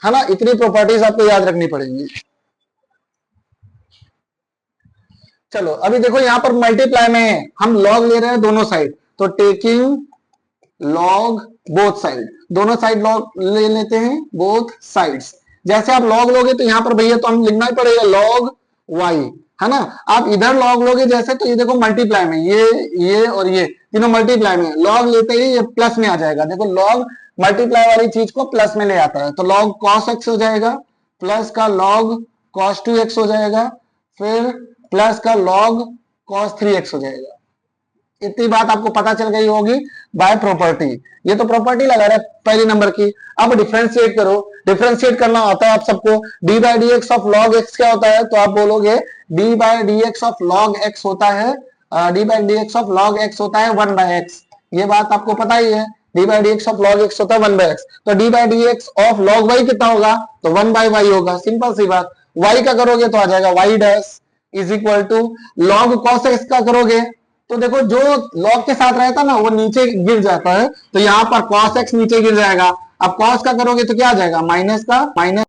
है ना, इतनी प्रॉपर्टीज आपको याद रखनी पड़ेंगी। चलो अभी देखो यहां पर मल्टीप्लाई में है, हम लॉग ले रहे हैं दोनों साइड, तो टेकिंग लॉग बोथ साइड, दोनों साइड लॉग ले लेते हैं, बोथ साइड्स। जैसे आप लॉग लोगे तो यहां पर भैया तो हम लिखना ही पड़ेगा लॉग वाई, है ना। आप इधर लॉग लोगे जैसे, तो ये देखो मल्टीप्लाई में, ये और ये तीनों मल्टीप्लाई में, लॉग लेते ही ये प्लस में आ जाएगा। देखो लॉग मल्टीप्लाई वाली चीज को प्लस में ले आता है, तो लॉग कॉस एक्स हो जाएगा, प्लस का लॉग कॉस 2x हो जाएगा, फिर प्लस का लॉग कॉस 3x हो जाएगा। इतनी बात आपको पता चल गई होगी बाय प्रॉपर्टी। ये तो प्रॉपर्टी लगा रहा है पहली नंबर की। अब डिफरेंशिएट करो, डिफरेंशिएट करना आता है आप सबको। D by d x of log x क्या होता है, तो आप बोलोगे D by d x of log x होता है, d by d x of log x होता है 1 बाय एक्स। ये बात आपको पता ही है, d by d x of log x होता है 1 बाय एक्स। तो d by d x of log y कितना होगा, तो 1 बाय वाई होगा, सिंपल सी बात। वाई का करोगे तो आ जाएगा y dash is equal to log cos x का करोगे तो देखो जो लॉग के साथ रहता है ना वो नीचे गिर जाता है, तो यहाँ पर cos x नीचे गिर जाएगा। अब cos का करोगे तो क्या आ जाएगा, माइनस का माइनस,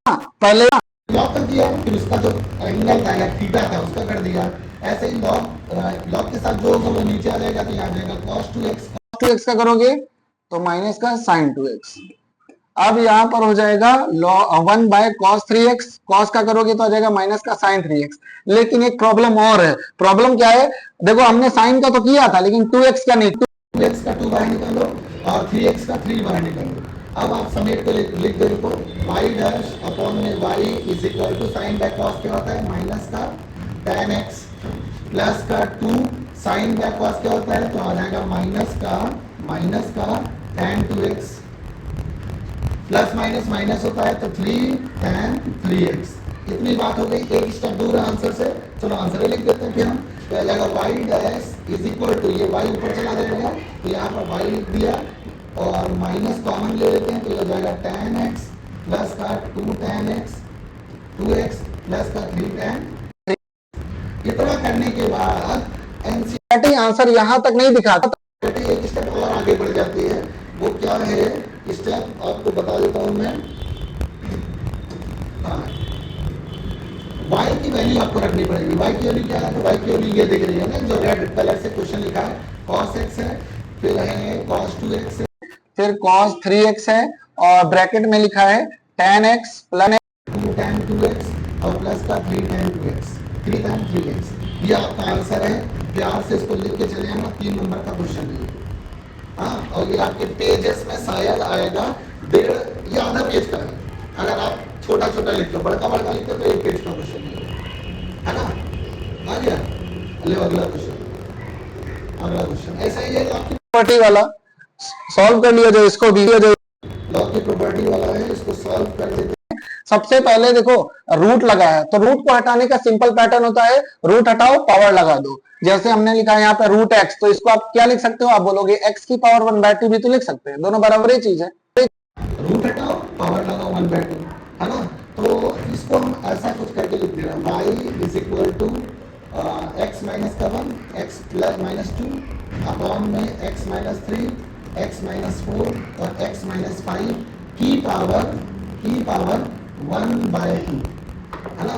पहले लॉग कर दिया, फिर उसका जो एंगल था या थीटा था उसका कर दिया। ऐसे ही लॉग के साथ जो होगा वो नीचे आ जाएगा, तो यहाँ आ जाएगा cos 2x। cos 2x का करोगे तो माइनस का sin 2x। अब यहां पर हो जाएगा 1 बाय cos 3x, cos का करोगे तो आ जाएगा माइनस का sin 3x। लेकिन एक प्रॉब्लम और है, प्रॉब्लम क्या है, देखो हमने sin का तो किया था लेकिन 2x का नहीं, 2x का 2 बाहर निकालो और 3x का 3 बाहर निकालो। अब आप समेट के लिख दो इनको, y डैश अपॉन में y is equal to sin by cos क्या होता है, माइनस का tan x प्लस का 2 sin बाय cos क्या होता है, तो आ जाएगा माइनस का tan 2x plus minus minus होता है तो 3 tan 3x। इतनी बात हो गई, एक स्टेप दूर है आंसर से। चलो आंसर लिख देते हैं फिर हम, तो आ जाएगा y dash is equal to, ये y ऊपर चला जाएगा तो यहाँ पर y लिख दिया और माइनस कॉमन ले लेते हैं तो ये हो जाएगा tan x प्लस का 2 tan x 2x प्लस का 3 tan। इतना करने के बाद एनसीईआरटी आंसर यहां तक नहीं दिखाता, एक स्टेप और आगे बढ़ जाती है। वो क्या है स्टेप आपको बता देता हूं मैं। y की वैल्यू आपको रखनी पड़ेगी। y की वैल्यू क्या है, तो y की वैल्यू ये दिख रही है ना, जो रेड कलर से क्वेश्चन लिखा है cos x है, फिर है cos 2x है, फिर cos 3x है और ब्रैकेट में लिखा है tan x plus 2 tan 2x और प्लस का 3 tan 2x 3 tan 3x। ये आपका आंसर है। प्यार से इसको लिख के चले आना, 3 नंबर का क्वेश्चन है। हाँ, और ये आपके पेजेस में शायद आएगा 1.5 या आधा पेज का है। अगर आप छोटा छोटा लिखते हो, बड़का बड़का लिखते हो तो 1 पेज का क्वेश्चन है ना। आ गया, अगला क्वेश्चन ऐसा ही है आपकी प्रॉपर्टी वाला सॉल्व कर लिया, जो इसको भी लॉग की प्रॉपर्टी वाला है, इसको सॉल्व कर देते हैं। सबसे पहले देखो रूट लगा है, तो रूट को हटाने का सिंपल पैटर्न होता है रूट हटाओ पावर लगा दो। जैसे हमने लिखा है यहाँ पे रूट एक्स, तो इसको आप क्या लिख सकते हो, आप बोलोगे एक्स की पावर 1/2 भी तो लिख सकते हैं, दोनों बराबर ही चीज है। रूट हटाओ पावर लगाओ 1/2, है ना। तो इसको हम ऐसा कुछ करके लिख दे रहे हैं, y is equal to x minus का 1 x प्लस माइनस 2 अपॉन में x माइनस 3 x माइनस 4 और x माइनस 5 की पावर 1/2, है ना।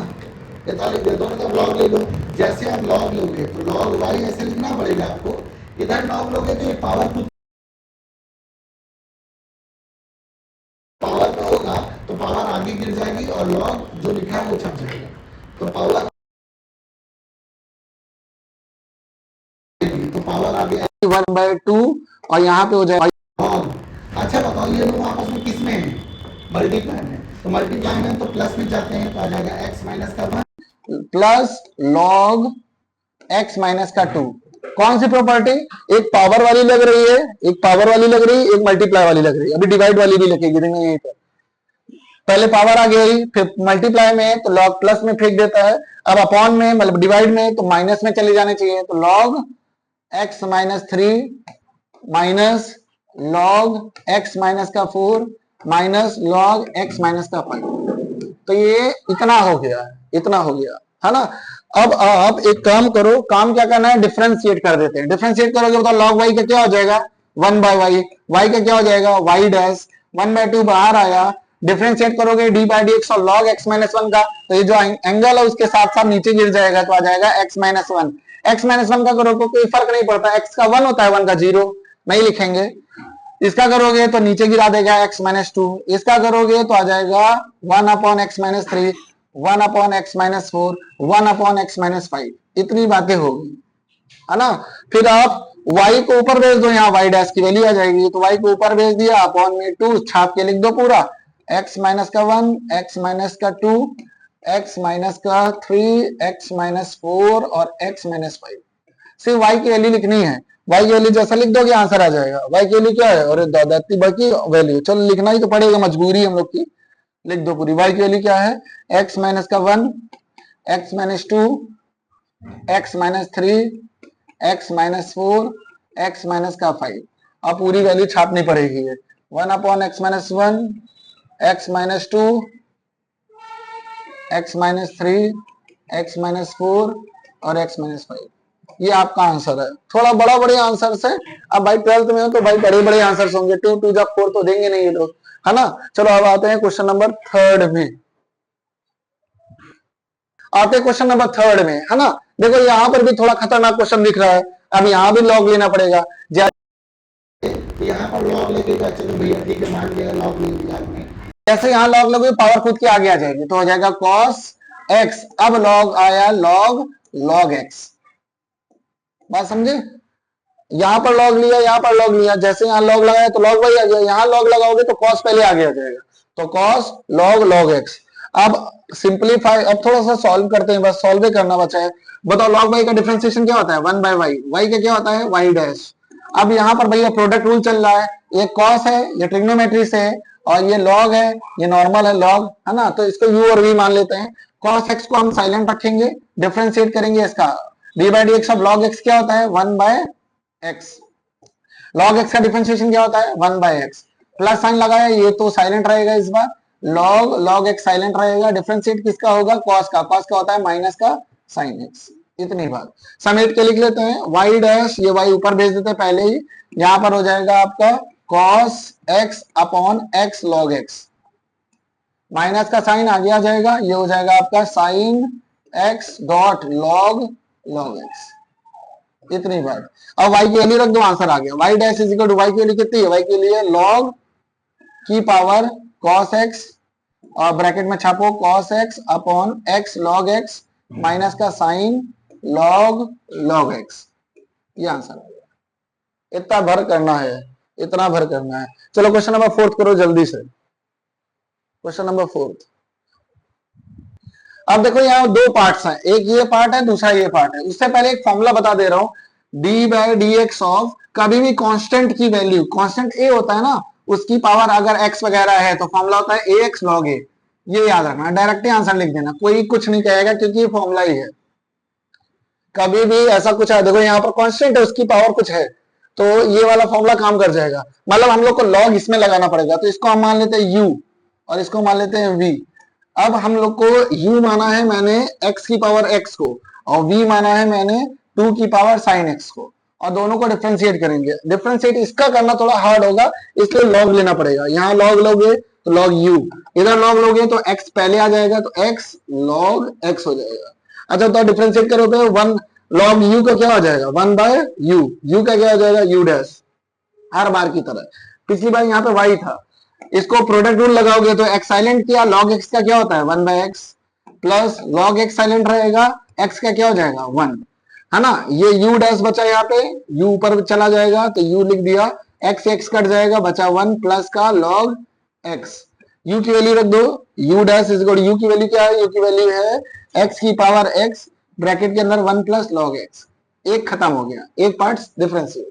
ये तो लिख दे, दोनों का लॉग ले लो। जैसे आप लॉग लोगे तो लॉग y ऐसे लिखना पड़ेगा आपको, इधर लॉग लोगे तो ये पावर में होगा तो पावर आगे गिर जाएगी और लॉग जो लिखा है वो छप जाएगा, तो पावर आगे 1/2 और यहाँ पे हो जाएगा। अच्छा बताओ ये लोग आपस में किस में है, मल्टीप्लाई में, तो मल्टीप्लाई में तो प्लस में जाते हैं तो आ जाएगा x माइनस का 1 प्लस लॉग x माइनस का 2। कौन सी प्रॉपर्टी, एक पावर वाली लग रही है, एक पावर वाली लग रही है, एक मल्टीप्लाई वाली लग रही है, अभी डिवाइड वाली भी लगेगी यहीं पर। पहले पावर आ गई, फिर मल्टीप्लाई में तो लॉग प्लस में फेंक देता है, अब अपॉन में मतलब डिवाइड में तो माइनस में चले जाने चाहिए, तो log x minus 3 minus log x minus का 4 माइनस लॉग x माइनस का 5। तो ये इतना हो गया, है ना। अब आप एक काम करो, काम क्या करना है, डिफरेंशिएट कर देते हैं। डिफरेंशिएट करोगे तो लॉग y का क्या हो जाएगा 1/y, y का क्या हो जाएगा y डैश, 1/2 बाहर आया, डिफरेंशिएट करोगे डी बाई डी एक्स और लॉग एक्स माइनस वन का, तो ये जो एंगल है उसके साथ साथ नीचे गिर जाएगा, तो आ जाएगा x minus one. X minus one का करोगे कोई फर्क नहीं पड़ता, एक्स का 1 होता है, 1 का 0 नहीं लिखेंगे। इसका करोगे तो नीचे गिरा देगा एक्स माइनस टू, इसका करोगे तो आ जाएगा 1/x-3, 1/x-4, 1/x-5, इतनी बातें होगी, है ना। फिर आप y को ऊपर भेज दो, यहाँ y डैश की वैल्यू आ जाएगी, तो y को ऊपर भेज दिया, अपॉन में 2 छाप के लिख दो पूरा, x माइनस का 1, x माइनस का 2, x माइनस का 3, x माइनस 4 और x माइनस 5। सिर्फ y की वैल्यू लिखनी है, y की वैल्यू जैसा लिख दोगे आंसर आ जाएगा। y की वैल्यू क्या है, और दादा बाकी वैल्यू, चलो लिखना ही तो पड़ेगा, मजबूरी हम लोग की, लिख दो पूरी। y की वैल्यू क्या है, x माइनस का 1, x minus 2, x minus 3, x minus 4, x minus का 5। अब पूरी वैल्यू छापनी पड़ेगी, 1/x-1, x minus 2, x minus 3, x minus 4 और x माइनस 5। ये आपका आंसर है, थोड़ा बड़ा बड़े आंसर से। अब भाई 12th में हो तो भाई बड़े बड़े आंसर होंगे, 2 2 जा 4 तो देंगे नहीं ये लोग, है ना। चलो अब आते हैं क्वेश्चन नंबर 3 में, आते क्वेश्चन नंबर 3 में, है ना। देखो यहाँ पर भी थोड़ा खतरनाक क्वेश्चन दिख रहा है, अब यहाँ भी लॉग लेना पड़ेगा। यहाँ पर लॉग लगेगा, चलो भैया ठीक है, मान लिया लॉग ले लिया आपने। जैसे यहाँ लॉग लगेगी पावर खुद के आगे आ जाएगी, तो हो जाएगा cos x, अब लॉग आया log x, बात समझे। यहाँ पर लॉग लिया, यहाँ पर लॉग लिया, जैसे यहाँ लॉग लगाया तो लॉग वही आ गया, यहाँ लॉग लगाओगे तो cos पहले आगे आ जाएगा, तो cos log x। अब सिंपलीफाई, अब थोड़ा सा सॉल्व करते हैं, बस सॉल्व ही करना बचा है। बताओ log y का डिफरेंशिएशन क्या होता है, 1/y, y का क्या होता है y डैश। अब यहाँ पर भैया प्रोडक्ट रूल चल रहा है, ये cos है, ये ट्रिग्नोमेट्री से है, और ये log है, ये नॉर्मल है log, है ना, तो इसको u और v मान लेते हैं। cos x को हम साइलेंट रखेंगे, डिफरेंशिएट करेंगे इसका, d by d x of log x क्या होता है, 1/x। log x का डिफरेंशिएशन क्या होता है, 1/x, प्लस साइन लगाया, ये तो साइलेंट रहेगा इस बार, log x साइलेंट रहेगा, डिफरेंशिएट किसका होगा, cos का होता है माइनस का sin x। इतनी बात समेट के लिख लेते हैं, y डैश, ये y ऊपर भेज देते हैं पहले ही, यहां पर हो जाएगा आपका cos x upon x log x, minus का साइन आगे आ जाएगा, ये हो जाएगा आपका sin x dot log x। इतनी बात। अब y की वैल्यू रख दो, आंसर आ गया, y dash is equal to y की वैल्यू कितनी है, y के लिए log की पावर cos x, और ब्रैकेट में छापो cos x upon x log x minus का साइन log x, ये आंसर आ गया। इतना भर करना है, इतना भर करना है। चलो क्वेश्चन नंबर 4 करो जल्दी से, क्वेश्चन नंबर 4। अब देखो यहाँ दो पार्ट्स हैं, एक ये पार्ट है, दूसरा ये पार्ट है। उससे पहले एक फॉर्मूला बता दे रहा हूं, D by d x of, कभी भी कांस्टेंट की वैल्यू, कांस्टेंट ए होता है ना, उसकी पावर अगर एक्स वगैरह है तो फॉर्मूला होता है ए एक्स लॉग ए। ये याद रखना, डायरेक्ट ही आंसर लिख देना, कोई कुछ नहीं कहेगा क्योंकि ये फॉर्मूला ही है। कभी भी ऐसा कुछ है, देखो यहाँ पर कांस्टेंट है, उसकी पावर कुछ है, तो ये वाला फॉर्मूला काम कर जाएगा। मतलब हम लोग को लॉग इसमें लगाना पड़ेगा, तो इसको हम मान लेते हैं u और इसको मान लेते हैं v। अब हम लोग को u माना है मैंने x की पावर x को, और v माना है मैंने 2 की पावर sin x को, और दोनों को डिफरेंशिएट करेंगे। डिफरेंशिएट इसका करना थोड़ा हार्ड होगा, इसलिए लॉग लेना पड़ेगा। यहाँ लॉग लोगे तो लॉग u, इधर लॉग लोगे तो x पहले आ जाएगा, तो x log x हो जाएगा। अच्छा तो डिफरेंशिएट करो तो 1 log u का क्या हो जाएगा, 1/u, u का क्या हो जाएगा u डैश, हर बार की तरह। पिछली बार यहाँ पे y था, इसको प्रोडक्ट रूल लगाओगे तो x साइलेंट किया, log x का क्या होता है 1/x, plus log x silent रहेगा, x का क्या हो जाएगा 1, है ना। ये u डैश बचा, यहाँ पे u ऊपर चला जाएगा तो u लिख दिया, x कट जाएगा, बचा 1 प्लस का log x। u की वैल्यू रख दो, u dash is equal u की वैल्यू क्या है, u की वैल्यू है x की पावर x, ब्रैकेट के अंदर 1 प्लस log x। एक खत्म हो गया, एक पार्ट डिफरेंशिएट।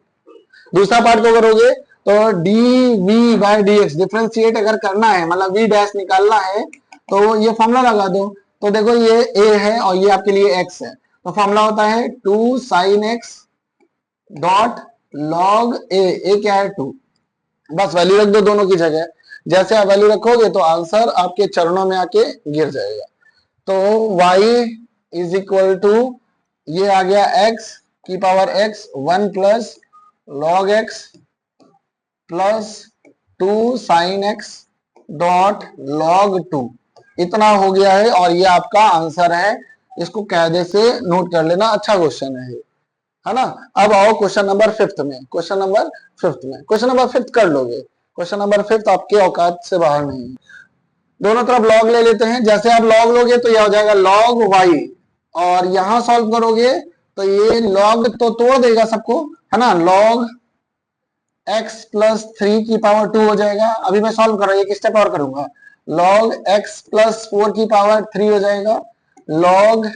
दूसरा पार्ट को करोगे तो dv बाई dx डिफरेंशिएट अगर करना है, मतलब v डैश निकालना है, तो ये फॉर्मूला लगा दो। तो देखो ये a है और ये आपके लिए x है, तो फॉर्मूला होता है 2 sin x dot log a क्या है 2, बस वैल्यू रख दो दोनों की जगह। जैसे आप वैल्यू रखोगे तो आंसर आपके चरणों में आके गिर जाएगा। तो y इज इक्वल टू, ये आ गया x की power x 1 plus log x plus 2 sine x dot log 2, इतना हो गया है और ये आपका आंसर है। इसको कायदे से नोट कर लेना, अच्छा क्वेश्चन है ये, है ना। अब आओ क्वेश्चन नंबर 5 में, क्वेश्चन नंबर 5 में, क्वेश्चन नंबर 5 कर लोगे, क्वेश्चन नंबर 5 आपके औकात से बाहर नहीं है। दोनों तरफ लॉग ले लेते हैं, जैसे आप लॉग लोगे तो यह हो जाएगा लॉग वाई, और यहां सॉल्व करोगे तो ये लॉग तो तोड़ देगा सबको, है ना, लॉग x प्लस 3 की पावर 2 हो जाएगा। अभी मैं सॉल्व कर रहा हूं, एक स्टेप और करूंगा, log x प्लस 4 की पावर 3 हो जाएगा, log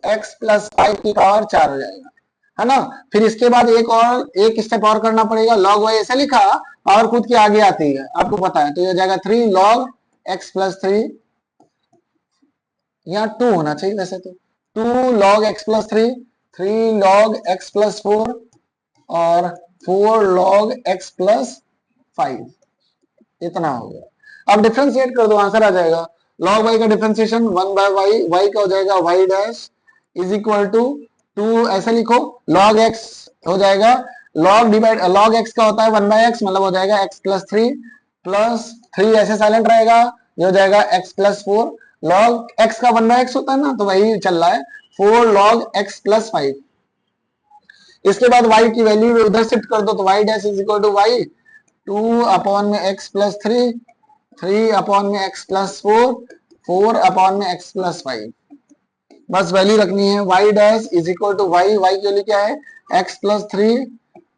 x प्लस 5 की पावर 4 हो जाएगा, है ना। फिर इसके बाद एक स्टेप और करना पड़ेगा, log y ऐसे लिखा, पावर खुद की आगे आती है, आपको पता है, तो ये हो जाएगा 3 log x प्लस 3, यहाँ 2 होना चाहिए वैसे तो, 2 log x plus 3, 3 log x plus 4 और 4 log x प्लस 5, इतना हो गया। अब डिफरेंशिएट कर दो, आंसर आ जाएगा। log y का डिफरेंशिएशन 1 बाय y, y का हो जाएगा y dash is equal to 2, ऐसे लिखो, log x हो जाएगा, log x का होता है 1 बाय x, मतलब हो जाएगा x प्लस 3 ऐसे साइलेंट रहेगा, ये हो जाएगा x प्लस 4, log x का 1 बाय x होता है ना, तो वही चल रहा है 4 log x प्लस 5। इसके बाद y की वैल्यू उधर शिफ्ट कर दो, तो y dash is equal to y 2 upon में x प्लस 3, 3 अपॉन में x प्लस 4, 4 अपॉन में x प्लस 5, बस वैल्यू रखनी है। y dash is equal to y, y की वैल्यू क्या है, x प्लस 3,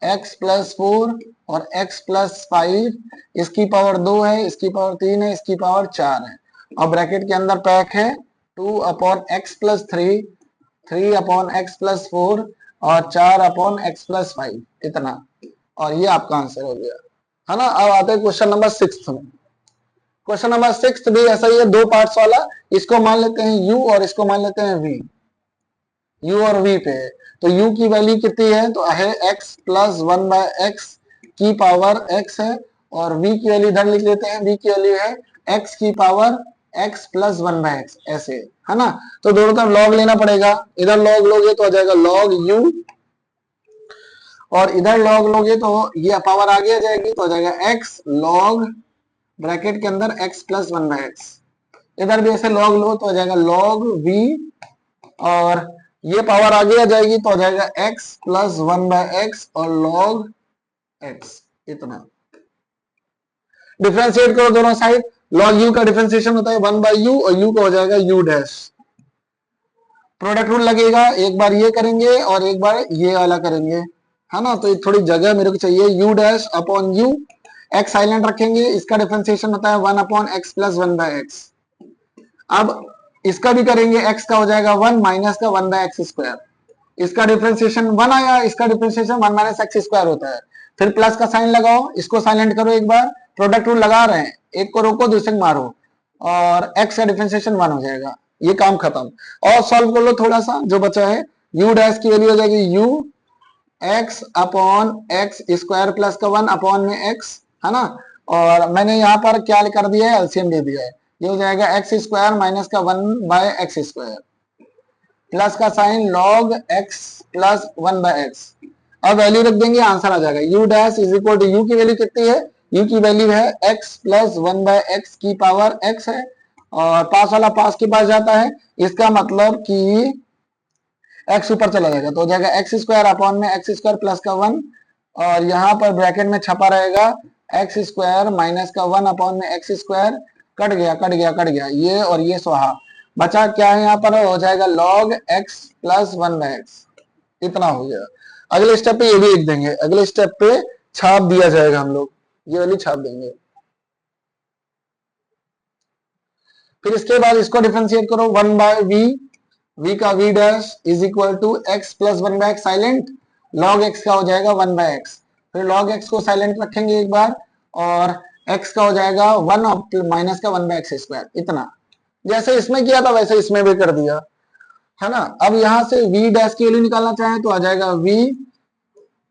x प्लस 4 और x प्लस 5, इसकी पावर 2 है, इसकी पावर 3 है, इसकी पावर 4 है, और ब्रैकेट के अंदर पैक है 2 upon x plus 3, 3 upon x plus 4 और 4 अपॉन x प्लस 5, इतना, और ये आपका आंसर हो गया, है ना। अब आते हैं क्वेश्चन नंबर 6 में। क्वेश्चन नंबर 6 भी ऐसा ही है, 2 पार्ट्स वाला, इसको मान लेते हैं u और इसको मान लेते हैं v, u और v पे, तो u की वैल्यू कितनी है, तो है x प्लस 1 बाय x की पावर x है, और v की वैल्यू इधर लिख लेते हैं, v की वैल्यू है x की power x plus 1 by x, ऐसे, है ना। तो दोनों तरफ लॉग लेना पड़ेगा, इधर लॉग लोगे तो आ जाएगा log u, और इधर लॉग लोगे तो ये पावर आगे आ जाएगी, तो आ जाएगा x log ब्रैकेट के अंदर x प्लस 1 बाय x, इधर भी ऐसे लॉग लो तो आ जाएगा log v, और ये पावर आगे आ जाएगी तो आ जाएगा x प्लस 1 बाय x और log x, इतना। डिफरेंशिएट करो दोनों साइड, log u का डिफरेंशिएशन होता है 1 बाय u, और u का हो जाएगा u डैश, प्रोडक्ट रूल लगेगा, एक बार ये करेंगे और एक बार ये वाला करेंगे, है ना। तो थोड़ी जगह मेरे को चाहिए, u dash upon u, x silent रखेंगे, इसका डिफरेंशिएशन होता है 1 upon x plus 1 by x। अब इसका भी करेंगे, x का हो जाएगा 1 माइनस का 1 बाय एक्स स्क्वायर, इसका डिफरेंशिएशन 1 आया, इसका डिफरेंशिएशन 1 माइनस एक्स स्क्वायर होता है, फिर प्लस का साइन लगाओ, इसको साइलेंट करो, एक बार प्रोडक्ट रूल लगा रहे हैं, एक को रोको दूसरे को मारो, और x का डिफरेंशिएशन 1 हो जाएगा, ये काम खत्म। और सॉल्व कर लो थोड़ा सा जो बचा है, u डैश की वैल्यू हो जाएगी u x upon x square plus का 1 अपॉन में x, है ना, और मैंने यहाँ पर क्या कर दिया है, एलसीएम दे दिया है, ये हो जाएगा एक्स स्क्वायर माइनस का 1 बाय एक्स स्क्वायर, प्लस का sine log x plus 1 by x. अब वैल्यू रख देंगे, आंसर आ जाएगा u dash is equal to u की वैल्यू कितनी है, u की वैल्यू है x प्लस 1 बाय एक्स की पावर x है, और पास वाला पास के पास जाता है, इसका मतलब कि x ऊपर चला जाएगा, तो हो जाएगा एक्स स्क्वायर अपॉन में एक्स स्क्वायर प्लस का 1, और यहाँ पर ब्रैकेट में छपा रहेगा एक्स स्क्वायर माइनस का 1 अपॉन में एक्स स्क्वायर, कट गया कट गया कट गया, ये और ये स्वाहा, बचा क्या है यहाँ पर, हो जाएगा log x plus 1 by x, इतना हो गया। अगले स्टेप पे ये भी लिख देंगे, अगले स्टेप पे छाप दिया जाएगा, हम लोग ये वाली छाप देंगे। फिर इसके बाद इसको डिफरेंशिएट करो, 1 बाय v का v dash is equal to x plus 1 by x silent, log x का हो जाएगा 1 बाय एक्स, फिर log x को साइलेंट रखेंगे एक बार, और x का हो जाएगा 1 माइनस का 1 बाय एक्स स्क्वायर, इतना। जैसे इसमें किया था वैसे इसमें भी कर दिया, है ना। अब यहां से v डैश की वैल्यू निकालना चाहें तो आ जाएगा v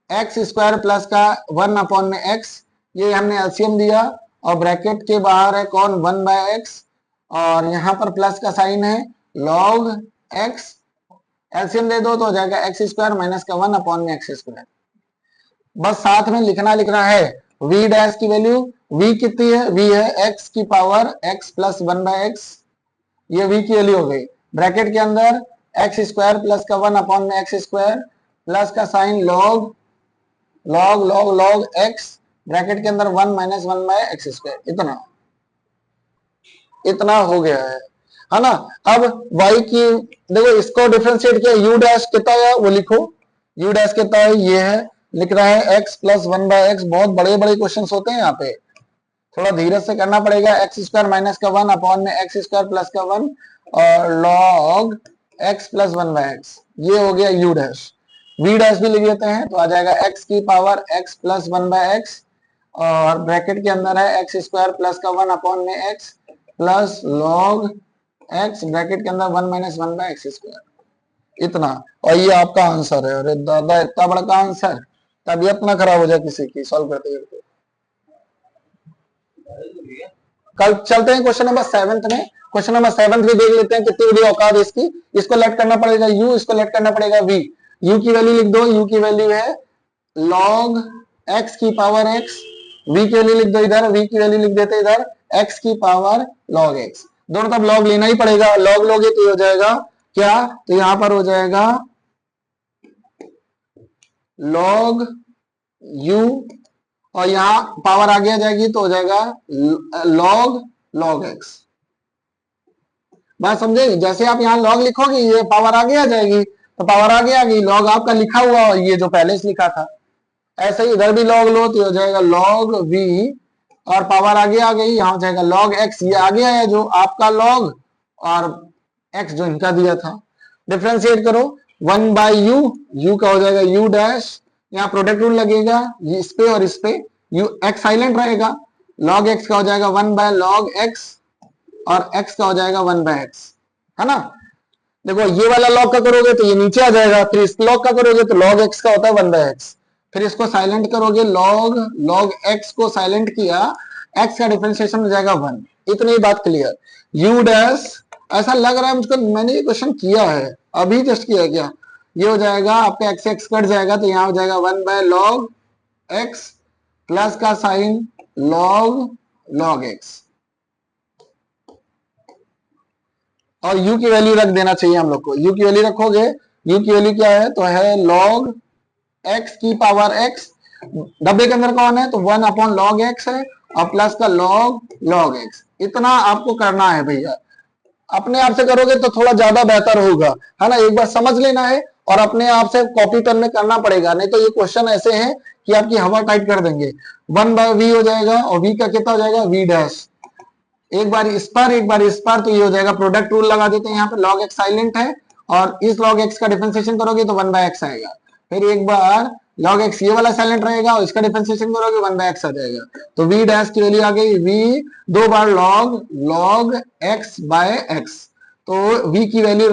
एक्स स्क्वायर प्लस का 1 अपॉन में x, ये हमने एलसीएम दिया, और ब्रैकेट के बाहर है कौन, 1 बाय एक्स, और यहाँ पर प्लस का साइन है log x, एलसीएम दे दो तो हो जाएगा एक्स स्क्वायर माइनस का 1 अपॉन में एक्स स्क्वायर। बस साथ में लिखना है v डैश की वैल्यू, v कितनी है, v है x की पावर x प्लस 1/x, ये v की वैल्यू हो गई। ब्रैकेट के अंदर एक्स स्क्वायर प्लस का 1 अपॉन में एक्स स्क्वायर प्लस का sign log log log log x, bracket के अंदर 1 माइनस 1/x स्क्वायर, इतना हो गया है ना। अब y की देखो, इसको डिफरेंशिएट किया, u डैश कितना है वो लिखो, u डैश कितना है ये है, लिख रहा है x प्लस 1/x। बहुत बड़े बड़े क्वेश्चन होते हैं यहाँ पे, थोड़ा धीरे से करना पड़ेगा। एक्स स्क्वायर माइनस का 1 अपॉन में एक्स स्क्वायर प्लस का 1 और लॉग x प्लस 1/x, ये हो गया u डैश। v डैश भी लिख देते हैं, तो आ जाएगा x की पावर x प्लस 1/x और ब्रैकेट के अंदर है एक्स स्क्वायर प्लस का 1 अपॉन में x plus log x, bracket के अंदर 1 माइनस 1/x स्क्वायर, इतना। और ये आपका आंसर है। अरे दादा, इतना बड़ा का आंसर, तबीयत ना खराब हो जाए किसी की सॉल्व करते करते। कल चलते हैं क्वेश्चन नंबर 7 में। क्वेश्चन नंबर 7 भी देख लेते हैं कितनी बड़ी औकात है इसकी। इसको लेट करना पड़ेगा u, इसको लेट करना पड़ेगा v। u की वैल्यू लिख दो, u की वैल्यू है log x की पावर x, v की वैल्यू लिख दो इधर, v की वैल्यू लिख देते इधर x की पावर log x। दोनों तरफ log लेना ही पड़ेगा, log लोगे तो हो जाएगा क्या, तो यहां पर हो जाएगा log u और यहां पावर आगे आ जाएगी तो हो जाएगा log x। बात समझे, जैसे आप यहाँ log लिखोगे ये पावर आगे आ जाएगी, तो पावर आगे आ गई, log आपका लिखा हुआ और ये जो पहले से लिखा था। ऐसे ही इधर भी log लो तो हो जाएगा log v और पावर आगे आ गई, यहाँ हो जाएगा log x, ये आगे आया जो आपका log और x जो इनका दिया था। डिफरेंशिएट करो 1/u, u का हो जाएगा u डैश, यहाँ प्रोडक्ट रूल लगेगा इस पे और इस पे, u x साइलेंट रहेगा, log x का हो जाएगा 1/log x और x का हो जाएगा 1/x, है ना। देखो ये वाला log का करोगे तो ये नीचे आ जाएगा, फिर इस log का करोगे तो log x का होता है 1/x, फिर इसको साइलेंट करोगे log x को साइलेंट किया, x का डिफरेंशिएशन हो जाएगा 1। इतनी बात क्लियर। u डैश, ऐसा लग रहा है मुझको मैंने ये क्वेश्चन किया है, अभी जस्ट किया क्या, ये हो जाएगा आपका x कट जाएगा तो यहाँ हो जाएगा 1/log x प्लस का साइन log x और u की वैल्यू रख देना चाहिए हम लोग को। u की वैल्यू रखोगे, u की वैल्यू क्या है, तो है log x की पावर x, डब्बे के अंदर कौन है तो 1 अपॉन log x है और प्लस का log x। इतना आपको करना है भैया, अपने आप से करोगे तो थोड़ा ज्यादा बेहतर होगा, है ना। एक बार समझ लेना है और अपने आप से कॉपी टर्न में करना पड़ेगा, नहीं तो ये क्वेश्चन ऐसे हैं कि आपकी हवा टाइट कर देंगे। 1/v हो जाएगा और v का कितना हो जाएगा v डैश, एक बार इस पर एक बार इस पर, तो ये हो जाएगा प्रोडक्ट रूल लगा देते हैं, यहाँ पे log x साइलेंट है और इस log x का डिफरेंशिएशन करोगे तो 1/x आएगा, फिर एक बार log x ये वाला साइलेंट रहेगा और इसका डिफरेंशिएशन करोगे 1/x आ जाएगा, तो v डैश की वैल्यू आ गई v 2 बार log x/x, तो v की वैल्यू